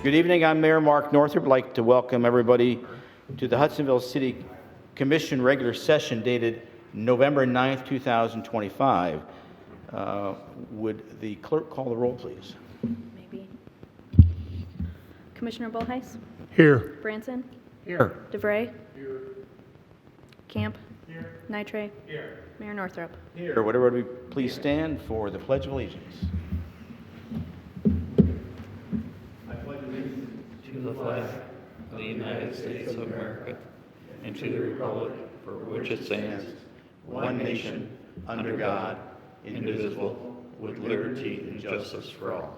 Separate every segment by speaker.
Speaker 1: Good evening. I'm Mayor Mark Northrop. I'd like to welcome everybody to the Hudsonville City Commission regular session dated November 9th, 2025. Would the clerk call the roll, please?
Speaker 2: Maybe. Commissioner Bullheis?
Speaker 3: Here.
Speaker 2: Branson?
Speaker 3: Here.
Speaker 2: DeVray? Here. Camp? Here. Nitre? Here. Mayor Northrop?
Speaker 1: Here. Would everybody please stand for the Pledge of Allegiance?
Speaker 4: To the flag of the United States of America and to the republic for which it stands, one nation, under God, indivisible, with liberty and justice for all.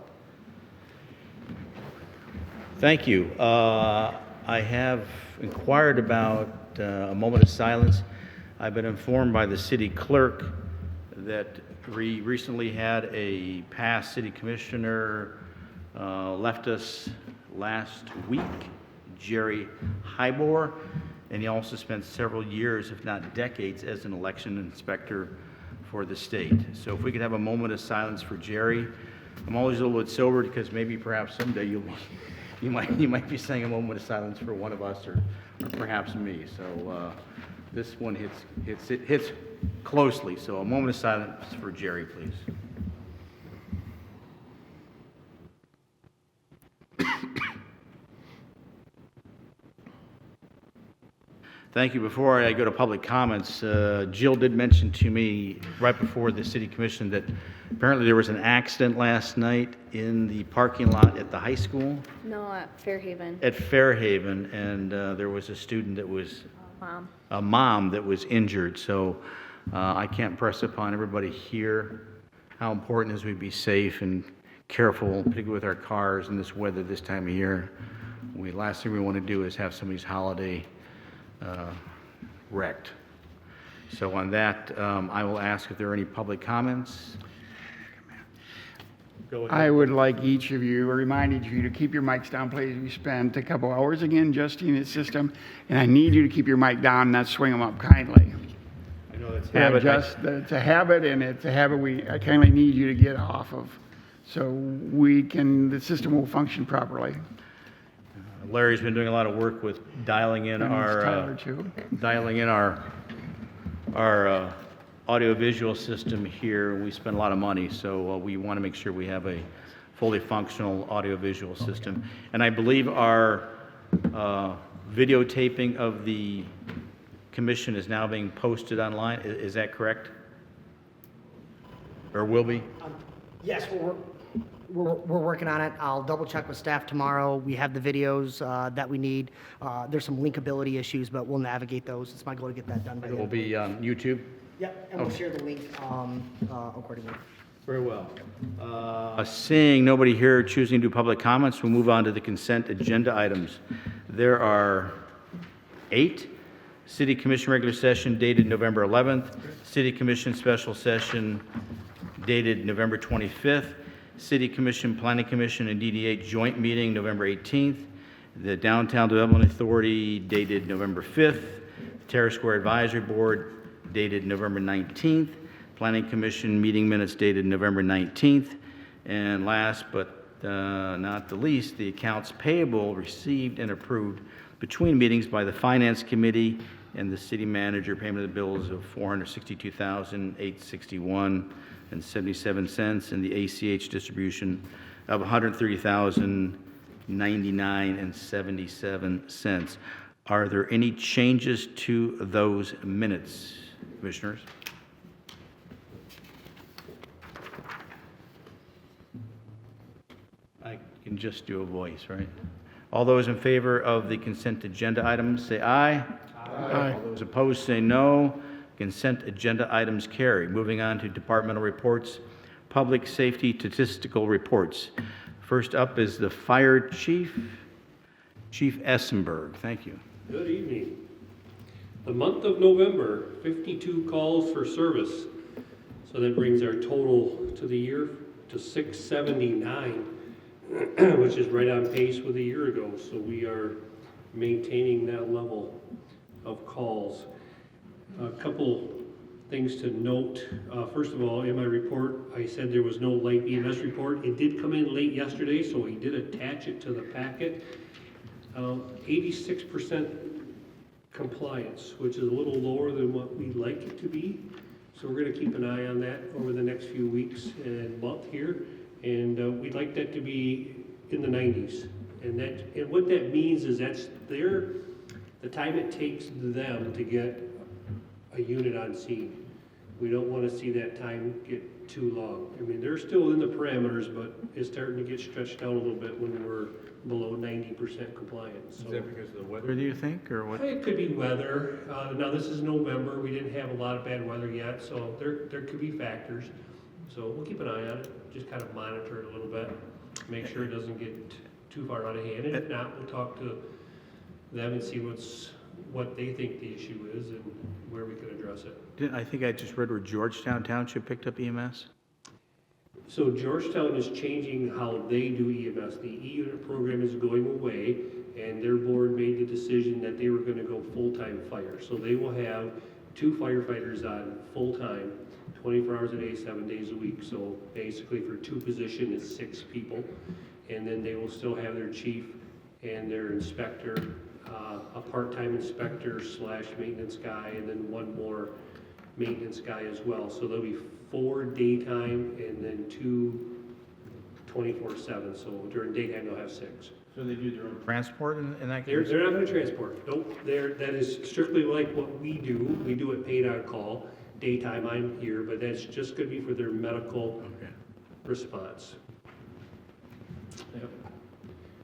Speaker 1: Thank you. I have inquired about a moment of silence. I've been informed by the city clerk that we recently had a past city commissioner left us last week, Jerry Hybor, and he also spent several years, if not decades, as an election inspector for the state. So if we could have a moment of silence for Jerry. I'm always a little bit sober because maybe perhaps someday you might be saying a moment of silence for one of us or perhaps me. So this one hits closely. So a moment of silence for Jerry, please. Thank you. Before I go to public comments, Jill did mention to me right before the city commission that apparently there was an accident last night in the parking lot at the high school.
Speaker 2: No, at Fairhaven.
Speaker 1: At Fairhaven, and there was a student that was,
Speaker 2: Mom.
Speaker 1: a mom that was injured. So I can't press upon everybody here how important it is we be safe and careful, particularly with our cars in this weather this time of year. Last thing we want to do is have somebody's holiday wrecked. So on that, I will ask if there are any public comments. Go ahead.
Speaker 3: I would like each of you, reminded you to keep your mics down, please. We spent a couple hours again adjusting the system, and I need you to keep your mic down, not swing them up kindly.
Speaker 1: I know that's habit.
Speaker 3: It's a habit, and it's a habit I kindly need you to get off of, so the system will function properly.
Speaker 1: Larry's been doing a lot of work with dialing in our audio-visual system here. We spend a lot of money, so we want to make sure we have a fully functional audio-visual system. And I believe our videotaping of the commission is now being posted online. Is that correct? Or will be?
Speaker 5: Yes, we're working on it. I'll double check with staff tomorrow. We have the videos that we need. There's some linkability issues, but we'll navigate those. It's my goal to get that done by
Speaker 1: It will be on YouTube?
Speaker 5: Yep, and we'll share the link accordingly.
Speaker 1: Very well. Seeing nobody here choosing to do public comments, we'll move on to the consent agenda items. There are 8. City Commission regular session dated November 11th. City Commission special session dated November 25th. City Commission, Planning Commission, and DDA joint meeting November 18th. The Downtown Development Authority dated November 5th. Terrace Square Advisory Board dated November 19th. Planning Commission meeting minutes dated November 19th. And last but not the least, the accounts payable received and approved between meetings by the Finance Committee and the City Manager. Payment of the bills of $462,861.77 and the ACH distribution of $130,099.77. Are there any changes to those minutes, Commissioners? I can just do a voice, right? All those in favor of the consent agenda items, say aye. Aye. All those opposed, say no. Consent agenda items carry. Moving on to departmental reports, public safety statistical reports. First up is the fire chief, Chief Essenberg. Thank you.
Speaker 6: Good evening. The month of November, 52 calls for service. So that brings our total to the year to 679, which is right on pace with a year ago. So we are maintaining that level of calls. A couple things to note. First of all, in my report, I said there was no light EMS report. It did come in late yesterday, so we did attach it to the packet. 86% compliance, which is a little lower than what we'd like it to be. So we're gonna keep an eye on that over the next few weeks and month here. And we'd like that to be in the 90s. And what that means is that's the time it takes them to get a unit on scene. We don't want to see that time get too long. I mean, they're still in the parameters, but it's starting to get stretched out a little bit when we're below 90% compliance.
Speaker 1: Is
Speaker 6: So
Speaker 1: that because of the weather, do you think, or what?
Speaker 6: it could be weather. Now, this is November. We didn't have a lot of bad weather yet, so there could be factors. So we'll keep an eye on it, just kind of monitor it a little bit, make sure it doesn't get too far out of hand. And if not, we'll talk to them and see what they think the issue is and where we can address it.
Speaker 1: I think I just read where Georgetown Township picked up EMS.
Speaker 6: So Georgetown is changing how they do EMS. The E-Unit program is going away, and their board made the decision that they were gonna go full-time fire. So they will have 2 firefighters on full-time, 24 hours a day, 7 days a week. So basically for 2 positions, it's 6 people. And then they will still have their chief and their inspector, a part-time inspector / maintenance guy, and then 1 more maintenance guy as well. So there'll be 4 daytime and then 2 24/7. So during daytime, they'll have 6.
Speaker 1: So they do their own transport in that
Speaker 6: They're
Speaker 1: case?
Speaker 6: not gonna transport. Nope, that is strictly like what we do. We do it paid on call. Daytime, I'm here, but that's just gonna be for their medical
Speaker 1: Okay.
Speaker 6: response. Yep.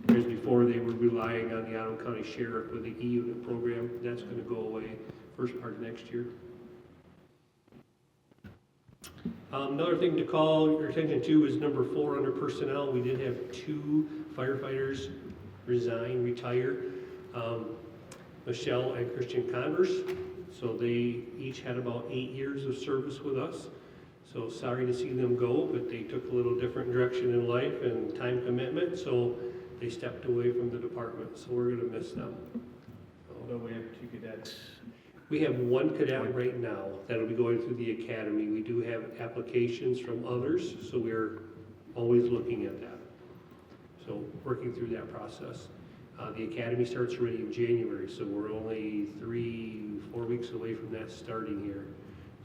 Speaker 6: Whereas before, they were relying on the Ottawa County Sheriff with the E-Unit program. That's gonna go away first part of next year. Another thing to call your attention to is number 4 under personnel. We did have 2 firefighters retire. Michelle and Christian Converse. So they each had about 8 years of service with us. So sorry to see them go, but they took a little different direction in life and time commitment, so they stepped away from the department. So we're gonna miss them.
Speaker 1: So we have 2 cadets.
Speaker 6: We have 1 cadet right now that'll be going through the academy. We do have applications from others, so we're always looking at that. So working through that process. The academy starts already in January, so we're only 3-4 weeks away from that starting here.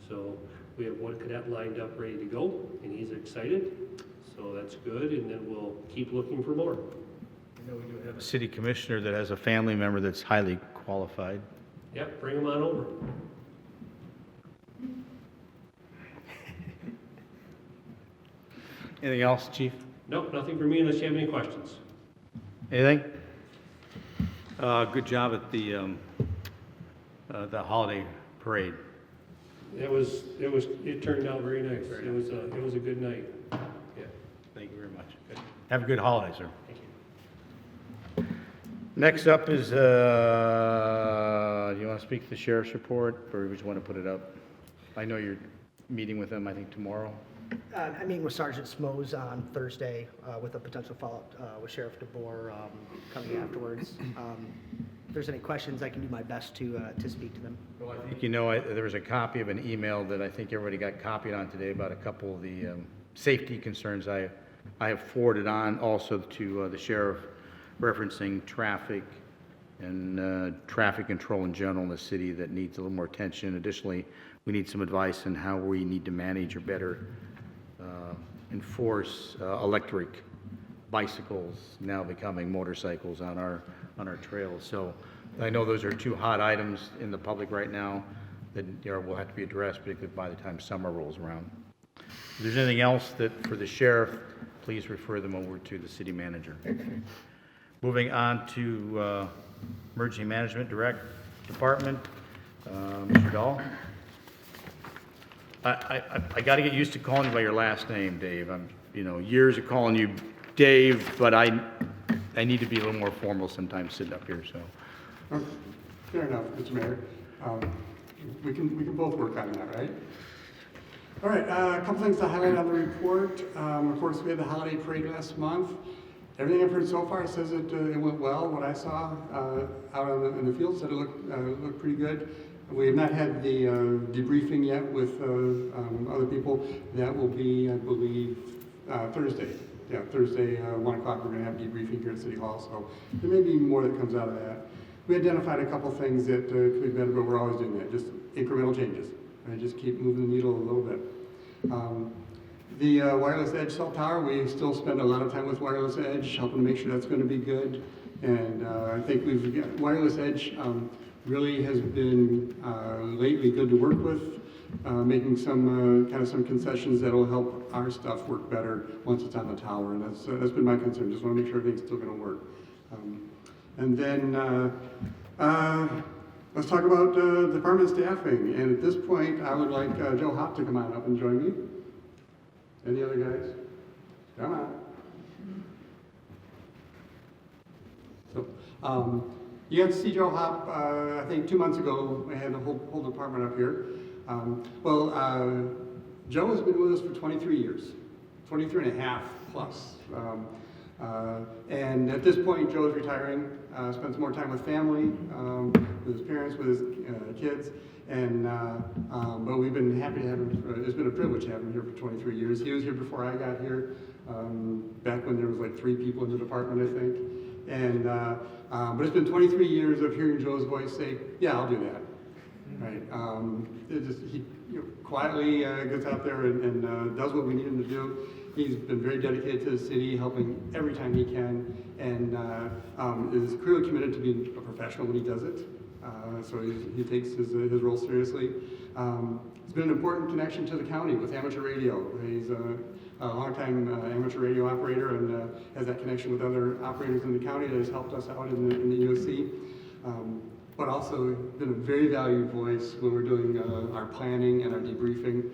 Speaker 6: So we have 1 cadet lined up, ready to go, and he's excited. So that's good, and then we'll keep looking for more.
Speaker 1: I know we do have a city commissioner that has a family member that's highly qualified.
Speaker 6: Yep, bring him on over.
Speaker 1: Anything else, Chief?
Speaker 6: Nope, nothing for me unless you have any questions.
Speaker 1: Anything? Good job at the holiday parade.
Speaker 6: It turned out very nice. It was a good night. Yeah.
Speaker 1: Thank you very much. Have a good holiday, sir.
Speaker 6: Thank you.
Speaker 1: Next up is, you want to speak to the sheriff's report, or you just want to put it up? I know you're meeting with them, I think, tomorrow.
Speaker 5: I'm meeting with Sergeant Smoes on Thursday with a potential follow-up with Sheriff DeBoer coming afterwards. If there's any questions, I can do my best to speak to them.
Speaker 1: Well, I think, you know, there was a copy of an email that I think everybody got copied on today about a couple of the safety concerns I have forwarded on also to the sheriff, referencing traffic and traffic control in general in the city that needs a little more attention. Additionally, we need some advice on how we need to manage or better enforce electric bicycles now becoming motorcycles on our trails. So I know those are 2 hot items in the public right now that will have to be addressed, particularly by the time summer rolls around. If there's anything else that for the sheriff, please refer them over to the city manager. Moving on to Emergency Management Department, Mr. Dahl. I got to get used to calling you by your last name, Dave. I'm, years of calling you Dave, but I need to be a little more formal sometimes sitting up here, so.
Speaker 7: Okay, fair enough, Mr. Mayor. We can both work on that, right? All right, a couple things to highlight on the report. Of course, we had the holiday parade last month. Everything I've heard so far says it went well. What I saw out in the field said it looked pretty good. We have not had the debriefing yet with other people. That will be, I believe, Thursday. Yeah, Thursday, 1 o'clock, we're going to have debriefing here at City Hall, so there may be more that comes out of that. We identified a couple things that could be better, but we're always doing that, just incremental changes. Right? Just keep moving the needle a little bit. The wireless edge cell tower, we still spend a lot of time with wireless edge, helping to make sure that's going to be good. And I think we've got wireless edge really has been lately good to work with. Making some kind of some concessions that'll help our stuff work better once it's on the tower, and that's been my concern. Just want to make sure everything's still going to work. And then let's talk about department staffing. And at this point, I would like Joe Hop to come on up and join me. Any other guys? Come on. So. You got to see Joe Hop, I think 2 months ago. I had the whole department up here. Joe has been with us for 23 years, 23 and a half plus. And at this point, Joe is retiring, spends more time with family, with his parents, with his kids. And, but we've been happy to have him, it's been a privilege to have him here for 23 years. He was here before I got here, back when there was like 3 people in the department, I think. And, but it's been 23 years of hearing Joe's voice say, yeah, I'll do that. Right. He quietly gets out there and does what we need him to do. He's been very dedicated to the city, helping every time he can, and is clearly committed to being a professional when he does it. So he takes his role seriously. It's been an important connection to the county with amateur radio. He's a long-time amateur radio operator and has that connection with other operators in the county that has helped us out in the EOC. But also been a very valued voice when we're doing our planning and our debriefing,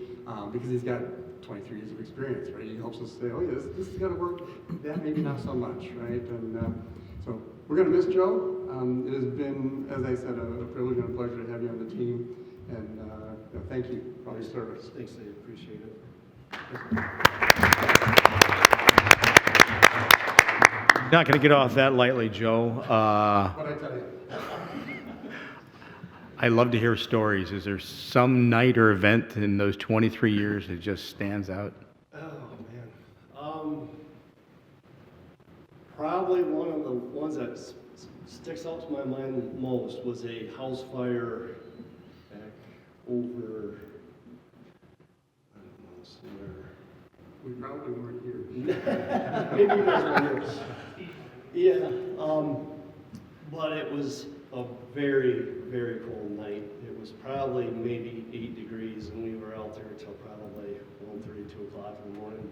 Speaker 7: because he's got 23 years of experience, right? He helps us say, oh yeah, this has got to work, that maybe not so much, right? And so we're going to miss Joe. It has been, as I said, a privilege and a pleasure to have you on the team, and thank you for all your service.
Speaker 6: Thanks, I appreciate it.
Speaker 1: Not going to get off that lightly, Joe.
Speaker 7: What I tell you.
Speaker 1: I love to hear stories. Is there some night or event in those 23 years that just stands out?
Speaker 8: Oh, man. Probably one of the ones that sticks out to my mind most was a house fire back over, I don't know, somewhere.
Speaker 7: We probably weren't here.
Speaker 8: Maybe you guys were here. Yeah, but it was a very, very cold night. It was probably maybe 8 degrees, and we were out there till probably 1:30, 2 o'clock in the morning.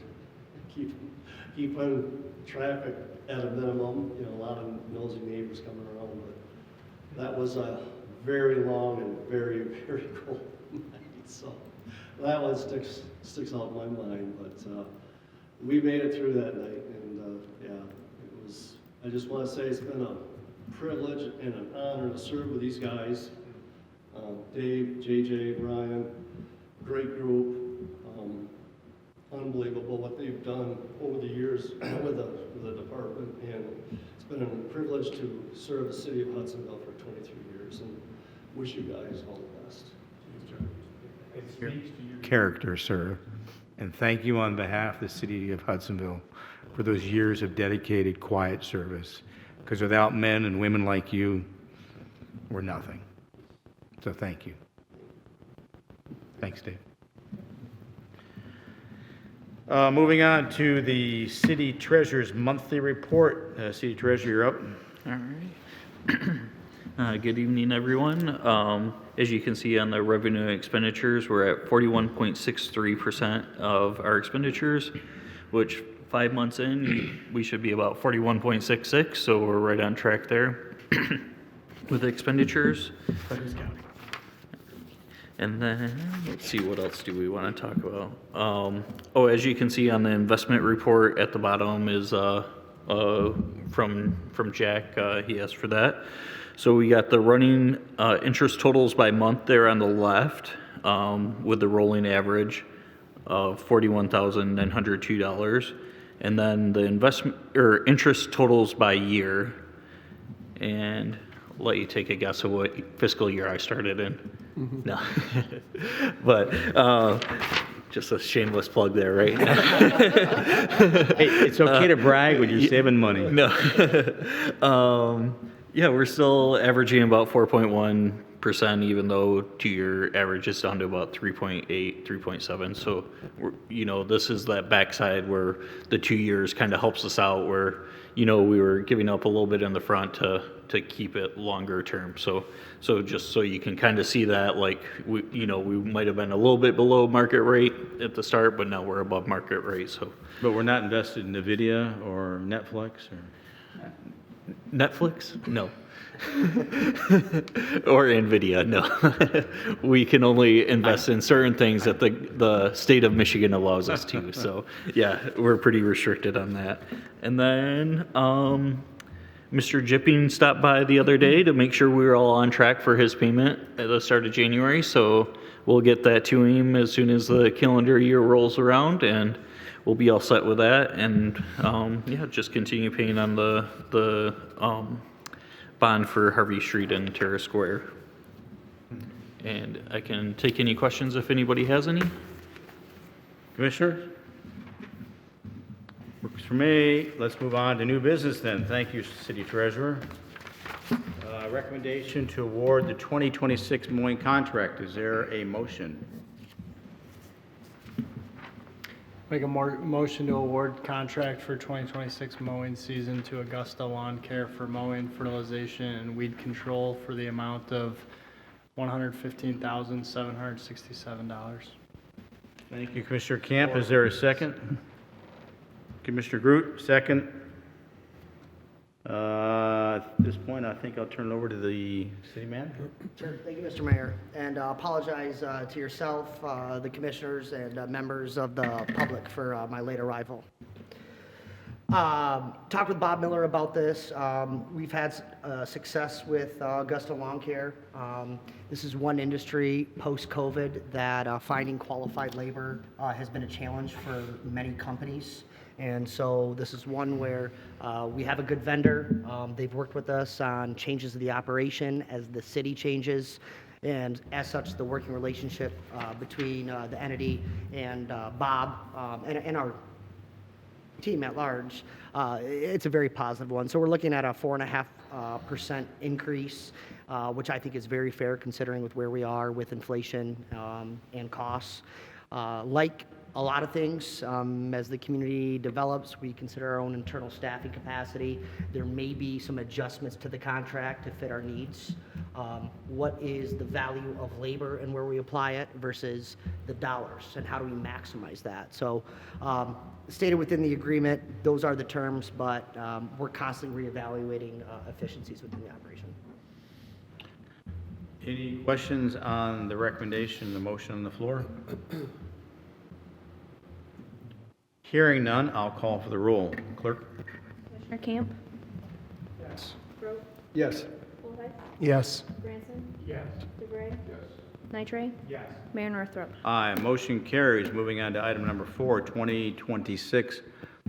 Speaker 8: Keeping traffic at a minimum. You know, a lot of nosy neighbors coming around, but that was a very long and very, very cold night. So that one sticks out in my mind. But we made it through that night, and yeah, it was. I just want to say it's been a privilege and an honor to serve with these guys. Dave, JJ, Brian, great group. Unbelievable what they've done over the years with the department, and it's been a privilege to serve the city of Hudsonville for 23 years, and wish you guys all the best.
Speaker 1: Character, sir. And thank you on behalf of the city of Hudsonville for those years of dedicated, quiet service. Because without men and women like you, we're nothing. So thank you. Thanks, Dave. Moving on to the city treasurer's monthly report. City treasurer, you're up.
Speaker 9: All right. Good evening, everyone. As you can see on the revenue and expenditures, we're at 41.63% of our expenditures, which 5 months in, we should be about 41.66, so we're right on track there with the expenditures. And then, let's see, what else do we want to talk about? As you can see on the investment report at the bottom is from Jack. He asked for that. So we got the running interest totals by month there on the left, with the rolling average of $41,902, and then the investment or interest totals by year. And let you take a guess of what fiscal year I started in. No. But just a shameless plug there, right?
Speaker 1: Hey, it's okay to brag when you're saving money.
Speaker 9: No. Yeah, we're still averaging about 4.1%, even though 2-year average is down to about 3.8, 3.7. So, this is that backside where the 2 years kind of helps us out, where, we were giving up a little bit in the front to keep it longer term. So just so you can kind of see that, like, we might have been a little bit below market rate at the start, but now we're above market rate. So
Speaker 1: But we're not invested in NVIDIA or Netflix or...
Speaker 9: Netflix? No. Or NVIDIA? No. We can only invest in certain things that the state of Michigan allows us to. So yeah, we're pretty restricted on that. And then Mr. Jipping stopped by the other day to make sure we were all on track for his payment at the start of January. So we'll get that to him as soon as the calendar year rolls around, and we'll be all set with that. And just continue paying on the bond for Harvey Street and Terrace Square. And I can take any questions if anybody has any.
Speaker 1: Commissioner? Works for me. Let's move on to new business then. Thank you, City Treasurer. Recommendation to award the 2026 mowing contract. Is there a motion?
Speaker 10: Make a motion to award contract for 2026 mowing season to Augusta Lawn Care for mowing, fertilization, and weed control for the amount of $115,767.
Speaker 1: Thank you, Commissioner Camp. Is there a second? Commissioner Groot, second. At this point, I think I'll turn it over to the city manager.
Speaker 5: Sure. Thank you, Mr. Mayor. And apologize to yourself, the commissioners, and members of the public for my late arrival. Talked with Bob Miller about this. We've had success with Augusta Lawn Care. This is one industry post-COVID that finding qualified labor has been a challenge for many companies. And so this is one where we have a good vendor. They've worked with us on changes of the operation as the city changes. And as such, the working relationship between the entity and Bob and our team at large, it's a very positive one. So we're looking at a 4.5% increase, which I think is very fair considering with where we are with inflation and costs. Like a lot of things, as the community develops, we consider our own internal staffing capacity. There may be some adjustments to the contract to fit our needs. What is the value of labor and where we apply it versus the dollars, and how do we maximize that? So stated within the agreement, those are the terms, but we're constantly reevaluating efficiencies within the operation.
Speaker 1: Any questions on the recommendation, the motion on the floor? Hearing none, I'll call for the roll. Clerk?
Speaker 2: Commissioner Camp?
Speaker 10: Yes.
Speaker 2: Grote?
Speaker 10: Yes.
Speaker 2: Forsythe?
Speaker 10: Yes.
Speaker 2: Branson?
Speaker 10: Yes.
Speaker 2: DeBrey? Yes. Nitre?
Speaker 10: Yes.
Speaker 2: Mayor Northrop?
Speaker 1: Aye. Motion carries. Moving on to item number 4, 2026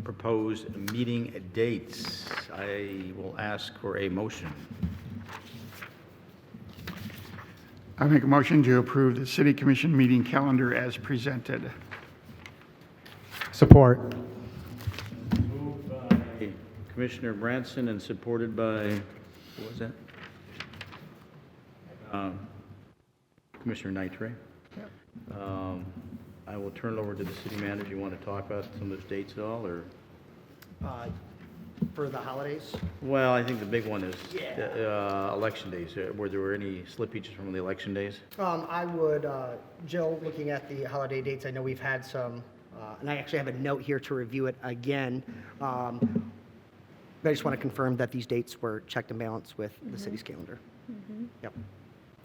Speaker 1: proposed meeting dates. I will ask for a motion.
Speaker 3: I make a motion to approve the city commission meeting calendar as presented.
Speaker 10: Support.
Speaker 1: Moved by Commissioner Branson and supported by, what was that? Commissioner Nitre. I will turn it over to the city manager. You want to talk about some of those dates at all, or?
Speaker 5: For the holidays?
Speaker 1: Well, I think the big one is election days. Were there any slippages from the election days?
Speaker 5: I would, Jill, looking at the holiday dates, I know we've had some, and I actually have a note here to review it again. But I just want to confirm that these dates were checked and balanced with the city's calendar. Yep.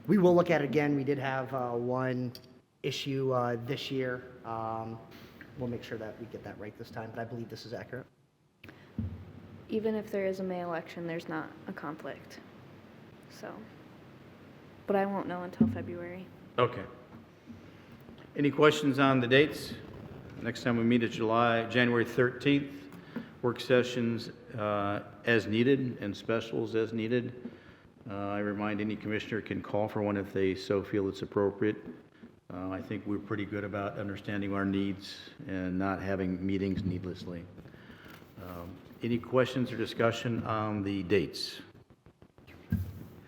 Speaker 5: We will look at it again. We did have one issue this year. We'll make sure that we get that right this time, but I believe this is accurate.
Speaker 2: Even if there is a May election, there's not a conflict. So, but I won't know until February.
Speaker 1: Okay. Any questions on the dates? Next time we meet is January 13th. Work sessions as needed and specials as needed. I remind any commissioner can call for one if they so feel it's appropriate. I think we're pretty good about understanding our needs and not having meetings needlessly. Any questions or discussion on the dates?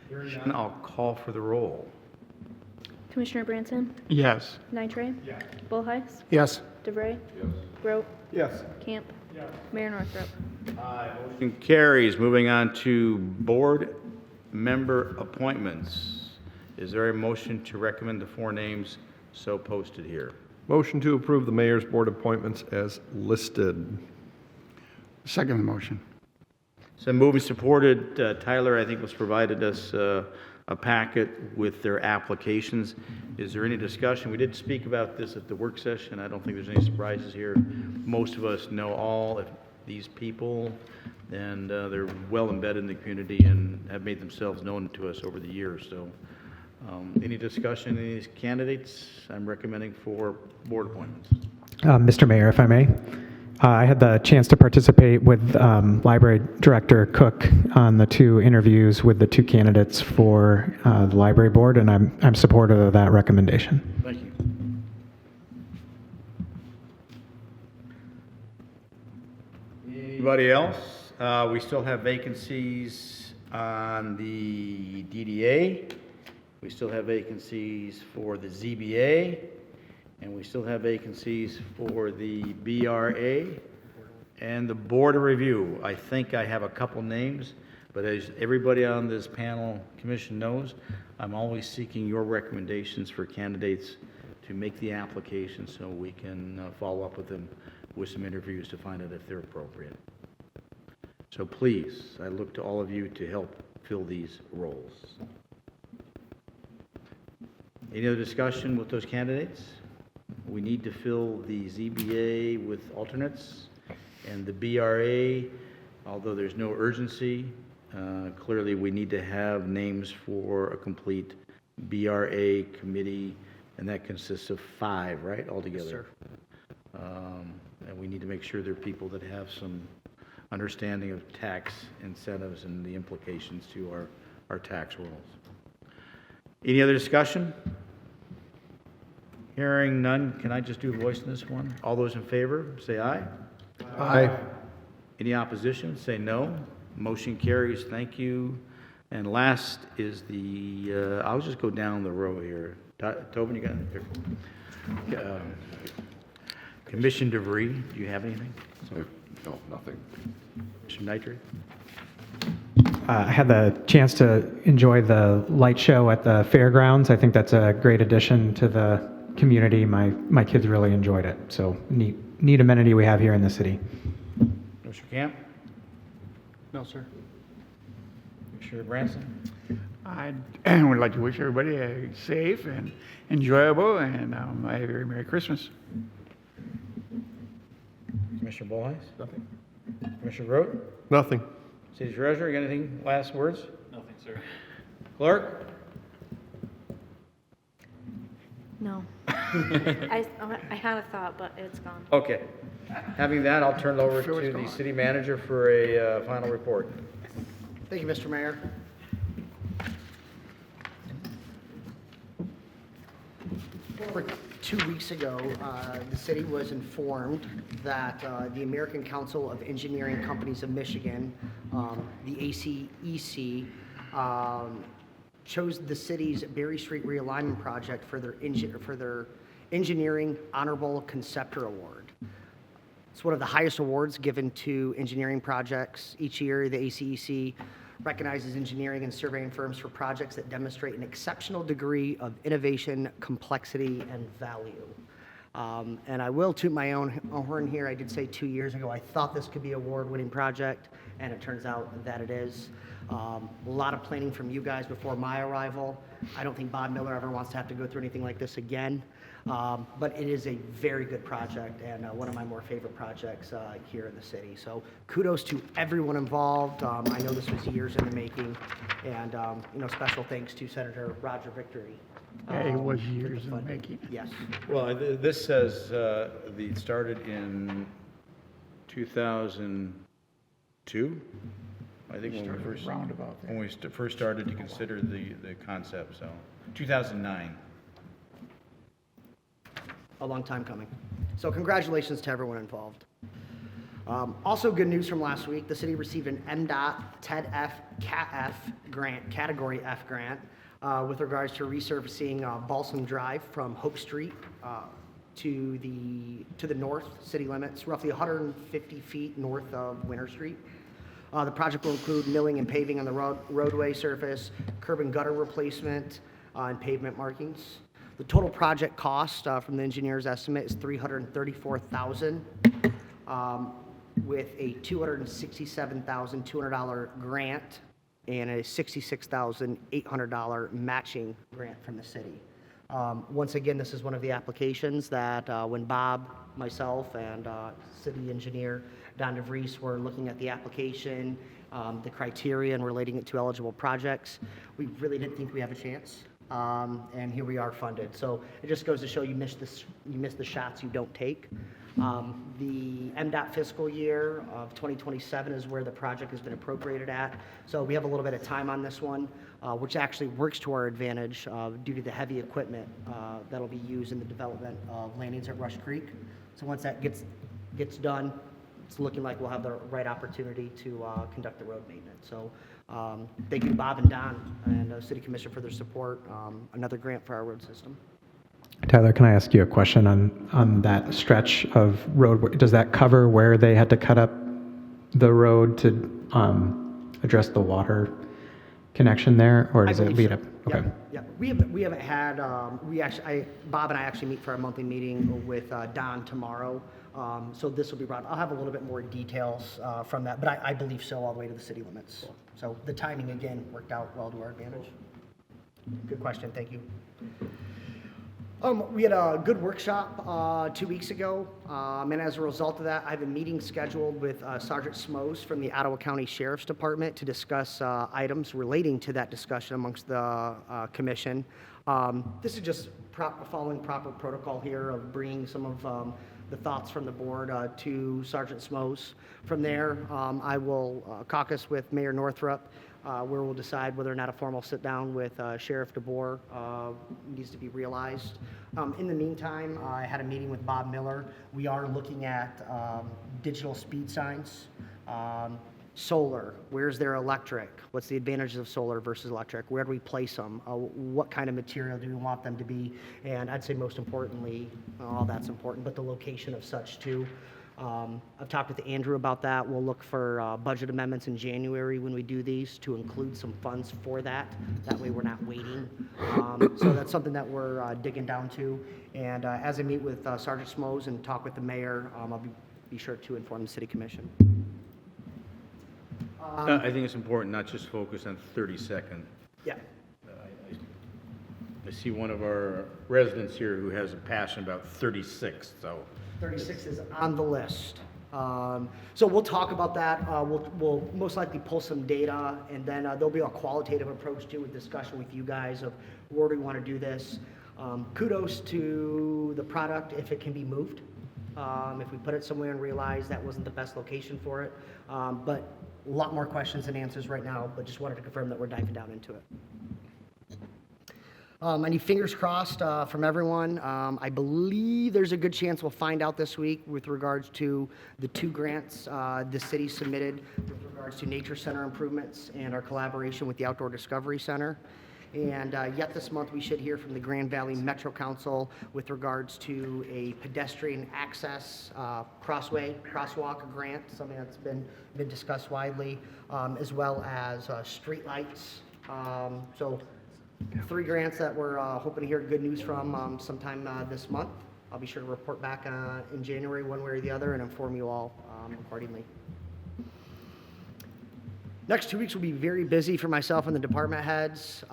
Speaker 1: Hearing none, I'll call for the roll.
Speaker 2: Commissioner Branson?
Speaker 3: Yes.
Speaker 2: Nitre?
Speaker 3: Yes.
Speaker 2: Bullheis?
Speaker 3: Yes.
Speaker 2: DeVray? Yes. Grote?
Speaker 3: Yes.
Speaker 2: Camp? Mayor Northrup?
Speaker 1: Motion carries. Moving on to board member appointments. Is there a motion to recommend the 4 names so posted here?
Speaker 11: Motion to approve the mayor's board appointments as listed.
Speaker 3: Second the motion.
Speaker 1: So moved and supported. Tyler, I think, was provided us a packet with their applications. Is there any discussion? We did speak about this at the work session. I don't think there's any surprises here. Most of us know all of these people, and they're well embedded in the community and have made themselves known to us over the years. So any discussion, any of these candidates I'm recommending for board appointments?
Speaker 12: Mr. Mayor, if I may. I had the chance to participate with Library Director Cook on the 2 interviews with the 2 candidates for the library board, and I'm supportive of that recommendation.
Speaker 1: Thank you. Anybody else? We still have vacancies on the DDA. We still have vacancies for the ZBA. And we still have vacancies for the BRA and the Board of Review. I think I have a couple names, but as everybody on this panel commission knows, I'm always seeking your recommendations for candidates to make the application so we can follow up with them with some interviews to find out if they're appropriate. So please, I look to all of you to help fill these roles. Any other discussion with those candidates? We need to fill the ZBA with alternates, and the BRA, although there's no urgency, clearly we need to have names for a complete BRA committee, and that consists of 5, right, altogether? Yes, sir. And we need to make sure they're people that have some understanding of tax incentives and the implications to our tax rules. Any other discussion? Hearing none, can I just do a voice in this one? All those in favor, say aye.
Speaker 11: Aye.
Speaker 1: Any opposition, say no. Motion carries, thank you. And last is the, I'll just go down the row here. Tobin, you got it? Commission debris, do you have anything?
Speaker 11: No, nothing.
Speaker 1: Mr. Nitre?
Speaker 12: I had the chance to enjoy the light show at the fairgrounds. I think that's a great addition to the community. My kids really enjoyed it. So neat amenity we have here in the city.
Speaker 1: Mr. Camp?
Speaker 10: No, sir.
Speaker 1: Mr. Branson?
Speaker 3: I would like to wish everybody a safe and enjoyable and a very Merry Christmas.
Speaker 1: Commissioner Bullheis? Nothing. Commissioner Grote?
Speaker 11: Nothing.
Speaker 1: City Treasurer, you got anything, last words?
Speaker 9: Nothing, sir.
Speaker 1: Clerk?
Speaker 2: No. I had a thought, but it's gone.
Speaker 1: Okay. Having that, I'll turn it over
Speaker 3: Sure,
Speaker 1: to
Speaker 3: it's
Speaker 1: the
Speaker 3: gone.
Speaker 1: city manager for a final report.
Speaker 5: Thank you, Mr. Mayor. Over 2 weeks ago, the city was informed that the American Council of Engineering Companies of Michigan, the ACEC, chose the city's Berry Street realignment project for their Engineering Honorable Conceptor Award. It's one of the highest awards given to engineering projects. Each year, the ACEC recognizes engineering and surveying firms for projects that demonstrate an exceptional degree of innovation, complexity, and value. And I will toot my own horn here. I did say 2 years ago I thought this could be an award-winning project, and it turns out that it is. A lot of planning from you guys before my arrival. I don't think Bob Miller ever wants to have to go through anything like this again. But it is a very good project and one of my more favorite projects here in the city. So kudos to everyone involved. I know this was years in the making, and special thanks to Senator Roger Victory.
Speaker 3: It was years in the making.
Speaker 5: Yes.
Speaker 1: Well, this says it started in 2002. I think when we first,
Speaker 3: Roundabout there.
Speaker 1: when we first started to consider the concept, so, 2009.
Speaker 5: A long time coming. So congratulations to everyone involved. Also good news from last week, the city received an MDOT TED-F CAT-F grant, Category F grant, with regards to resurfacing Balsam Drive from Hope Street to the north city limits, roughly 150 feet north of Winter Street. The project will include milling and paving on the roadway surface, curb and gutter replacement, and pavement markings. The total project cost from the engineer's estimate is $334,000, with a $267,200 grant and a $66,800 matching grant from the city. Once again, this is one of the applications that when Bob, myself, and city engineer Don DeVries were looking at the application, the criteria and relating it to eligible projects, we really didn't think we have a chance. And here we are funded. So it just goes to show you miss the shots you don't take. The MDOT fiscal year of 2027 is where the project has been appropriated at. So we have a little bit of time on this one, which actually works to our advantage due to the heavy equipment that'll be used in the development of landings at Rush Creek. So once that gets done, it's looking like we'll have the right opportunity to conduct the road maintenance. So thank you, Bob and Don and City Commission for their support. Another grant for our road system.
Speaker 12: Tyler, can I ask you a question on that stretch of road? Does that cover where they had to cut up the road to address the water connection there, or does it lead up? Okay.
Speaker 5: Yeah. We haven't had, Bob and I actually meet for our monthly meeting with Don tomorrow. So this will be brought, I'll have a little bit more details from that, but I believe so, all the way to the city limits. So the timing, again, worked out well to our advantage. Good question, thank you. We had a good workshop 2 weeks ago, and as a result of that, I have a meeting scheduled with Sergeant Smoes from the Ottawa County Sheriff's Department to discuss items relating to that discussion amongst the commission. This is just following proper protocol here of bringing some of the thoughts from the board to Sergeant Smoes. From there, I will caucus with Mayor Northrup, where we'll decide whether or not a formal sit-down with Sheriff DeBoer needs to be realized. In the meantime, I had a meeting with Bob Miller. We are looking at digital speed signs. Solar, where's their electric? What's the advantages of solar versus electric? Where do we place them? What kind of material do we want them to be? And I'd say most importantly, all that's important, but the location of such too. I've talked with Andrew about that. We'll look for budget amendments in January when we do these to include some funds for that. That way we're not waiting. So that's something that we're digging down to. And as I meet with Sergeant Smoes and talk with the mayor, I'll be sure to inform the city commission.
Speaker 1: I think it's important not just focus on 32nd.
Speaker 5: Yeah.
Speaker 1: I see one of our residents here who has a passion about 36, so.
Speaker 5: 36 is on the list. So we'll talk about that. We'll most likely pull some data, and then there'll be a qualitative approach to a discussion with you guys of where do we want to do this. Kudos to the product if it can be moved. If we put it somewhere and realize that wasn't the best location for it. But a lot more questions than answers right now, but just wanted to confirm that we're diving down into it. I need fingers crossed from everyone. I believe there's a good chance we'll find out this week with regards to the 2 grants the city submitted with regards to nature center improvements and our collaboration with the Outdoor Discovery Center. And yet this month we should hear from the Grand Valley Metro Council with regards to a pedestrian access crosswalk grant, something that's been discussed widely, as well as street lights. So 3 grants that we're hoping to hear good news from sometime this month. I'll be sure to report back in January one way or the other and inform you all accordingly. Next 2 weeks will be very busy for myself and the department heads.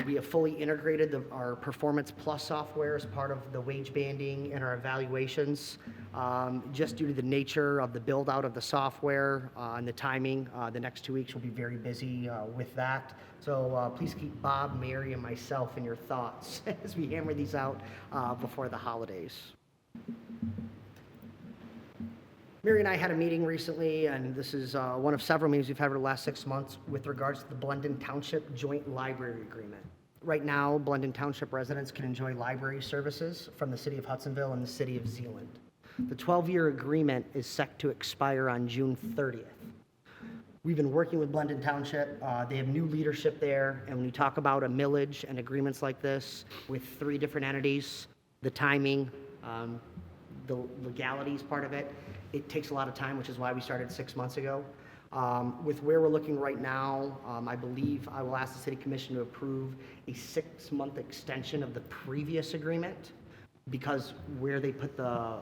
Speaker 5: We have fully integrated our Performance Plus software as part of the wage banding and our evaluations. Just due to the nature of the build out of the software and the timing, the next 2 weeks will be very busy with that. So please keep Bob, Mary, and myself in your thoughts as we hammer these out before the holidays. Mary and I had a meeting recently, and this is one of several meetings we've had over the last 6 months with regards to the Blendon Township Joint Library Agreement. Right now, Blendon Township residents can enjoy library services from the city of Hudsonville and the city of Zeeland. The 12-year agreement is set to expire on June 30th. We've been working with Blendon Township. They have new leadership there, and when you talk about a millage and agreements like this with 3 different entities, the timing, the legalities part of it, it takes a lot of time, which is why we started 6 months ago. With where we're looking right now, I believe I will ask the City Commission to approve a 6-month extension of the previous agreement, because where they put the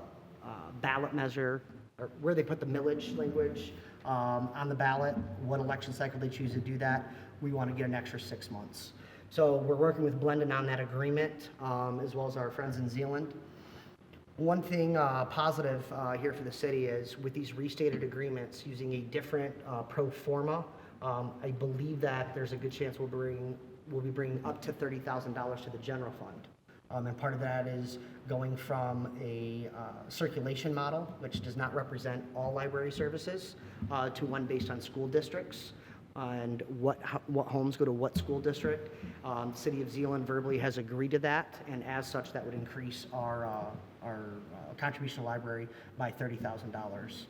Speaker 5: ballot measure, or where they put the millage language on the ballot, what election cycle they choose to do that, we want to get an extra 6 months. So we're working with Blendon on that agreement, as well as our friends in Zeeland. One thing positive here for the city is with these restated agreements using a different pro forma, I believe that there's a good chance we'll be bringing up to $30,000 to the general fund. And part of that is going from a circulation model, which does not represent all library services, to one based on school districts and what homes go to what school district. The City of Zeeland verbally has agreed to that, and as such, that would increase our contribution to library by $30,000.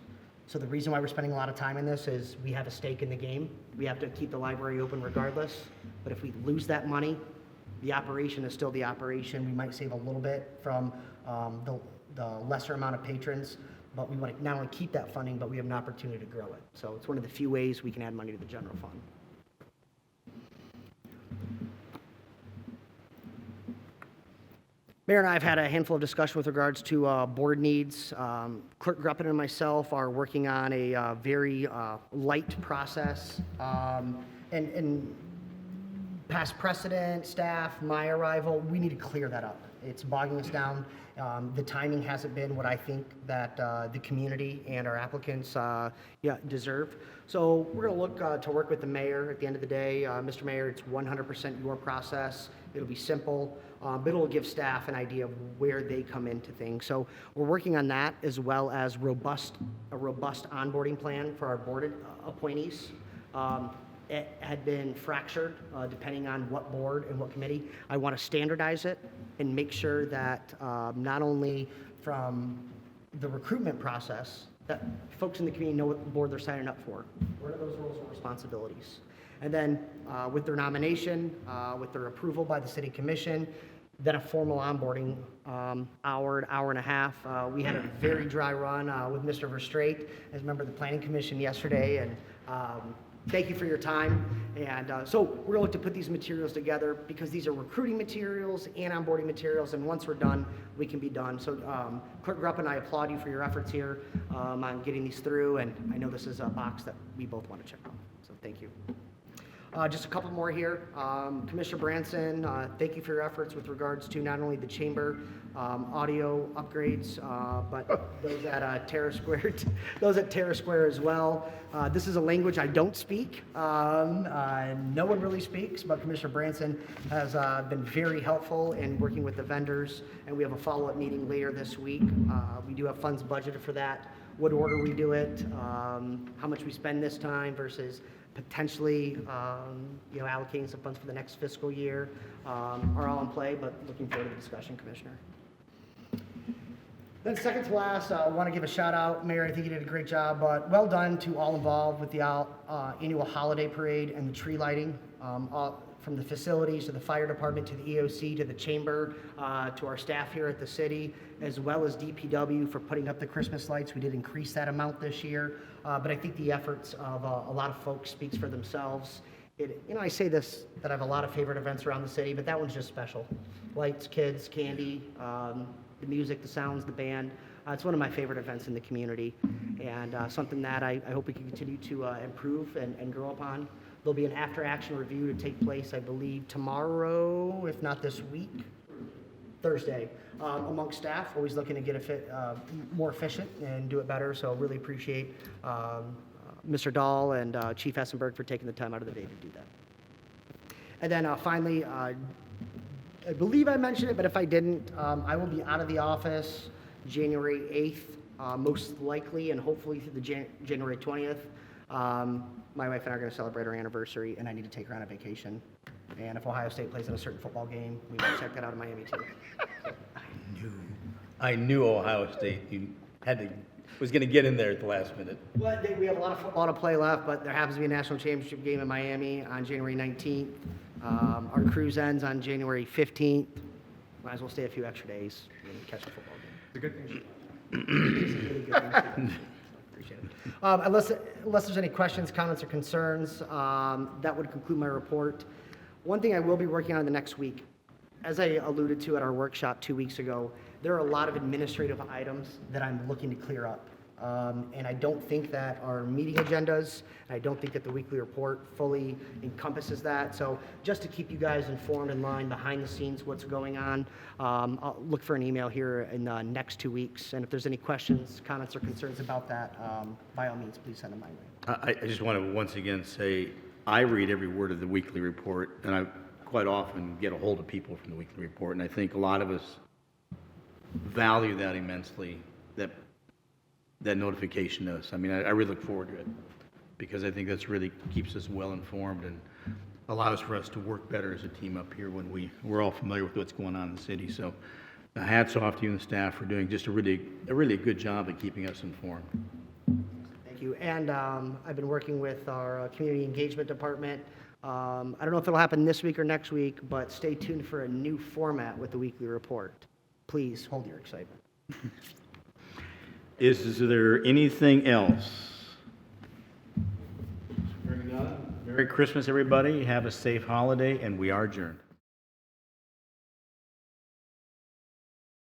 Speaker 5: So the reason why we're spending a lot of time in this is we have a stake in the game. We have to keep the library open regardless, but if we lose that money, the operation is still the operation. We might save a little bit from the lesser amount of patrons, but we want to not only keep that funding, but we have an opportunity to grow it. So it's one of the few ways we can add money to the general fund. Mayor and I have had a handful of discussion with regards to board needs. Clerk Gruppin and myself are working on a very light process, and past precedent, staff, my arrival, we need to clear that up. It's bogging us down. The timing hasn't been what I think that the community and our applicants deserve. So we're going to look to work with the mayor at the end of the day. Mr. Mayor, it's 100% your process. It'll be simple, but it'll give staff an idea of where they come into things. So we're working on that, as well as a robust onboarding plan for our board appointees. It had been fractured depending on what board and what committee. I want to standardize it and make sure that not only from the recruitment process, that folks in the community know what board they're signing up for. What are those roles and responsibilities? And then with their nomination, with their approval by the city commission, then a formal onboarding hour and a half. We had a very dry run with Mr. Verstraete as a member of the planning commission yesterday, and thank you for your time. And so we're going to look to put these materials together because these are recruiting materials and onboarding materials, and once we're done, we can be done. So Clerk Gruppin, I applaud you for your efforts here on getting these through, and I know this is a box that we both want to check off. So thank you. Just a couple more here. Commissioner Branson, thank you for your efforts with regards to not only the chamber audio upgrades, but those at Terrace Square, those at Terrace Square as well. This is a language I don't speak. No one really speaks, but Commissioner Branson has been very helpful in working with the vendors, and we have a follow-up meeting later this week. We do have funds budgeted for that. What order we do it, how much we spend this time versus potentially, allocating some funds for the next fiscal year, are all in play, but looking forward to the discussion, Commissioner. Then second to last, I want to give a shout out, Mayor, I think you did a great job, but well done to all involved with the annual holiday parade and the tree lighting, from the facilities to the fire department to the EOC to the chamber, to our staff here at the city, as well as DPW for putting up the Christmas lights. We did increase that amount this year, but I think the efforts of a lot of folks speaks for themselves. I say this, that I have a lot of favorite events around the city, but that one's just special. Lights, kids, candy, the music, the sounds, the band. It's one of my favorite events in the community, and something that I hope we can continue to improve and grow upon. There'll be an after-action review to take place, I believe, tomorrow, if not this week, Thursday, amongst staff. Always looking to get more efficient and do it better, so really appreciate Mr. Dahl and Chief Hessenberg for taking the time out of the day to do that. And then finally, I believe I mentioned it, but if I didn't, I will be out of the office January most likely and hopefully through the January 20th. My wife and I are going to celebrate our anniversary, and I need to take her on a vacation. And if Ohio State plays in a certain football game, we might check that out in Miami too.
Speaker 1: I knew Ohio State was going to get in there at the last minute.
Speaker 5: Well, we have a lot of football to play left, but there happens to be a national championship game in Miami on January 19th. Our cruise ends on January 15th. Might as well stay a few extra days and catch a football game. It's a good thing. It's a really good thing. Appreciate it. Unless there's any questions, comments, or concerns, that would conclude my report. One thing I will be working on the next week, as I alluded to at our workshop 2 weeks ago, there are a lot of administrative items that I'm looking to clear up. And I don't think that our meeting agendas, and I don't think that the weekly report fully encompasses that. So just to keep you guys informed in line behind the scenes what's going on, I'll look for an email here in the next 2 weeks. And if there's any questions, comments, or concerns about that, by all means, please send them my way.
Speaker 1: I just want to once again say, I read every word of the weekly report, and I quite often get a hold of people from the weekly report, and I think a lot of us value that immensely, that notification to us. I mean, I really look forward to it, because I think that's really keeps us well informed and allows for us to work better as a team up here when we're all familiar with what's going on in the city. So hats off to you and the staff for doing just a really good job at keeping us informed.
Speaker 5: Thank you. And I've been working with our community engagement department. I don't know if it'll happen this week or next week, but stay tuned for a new format with the weekly report. Please hold your excitement.
Speaker 1: Is there anything else? Hearing none. Merry Christmas, everybody. Have a safe holiday, and we are adjourned.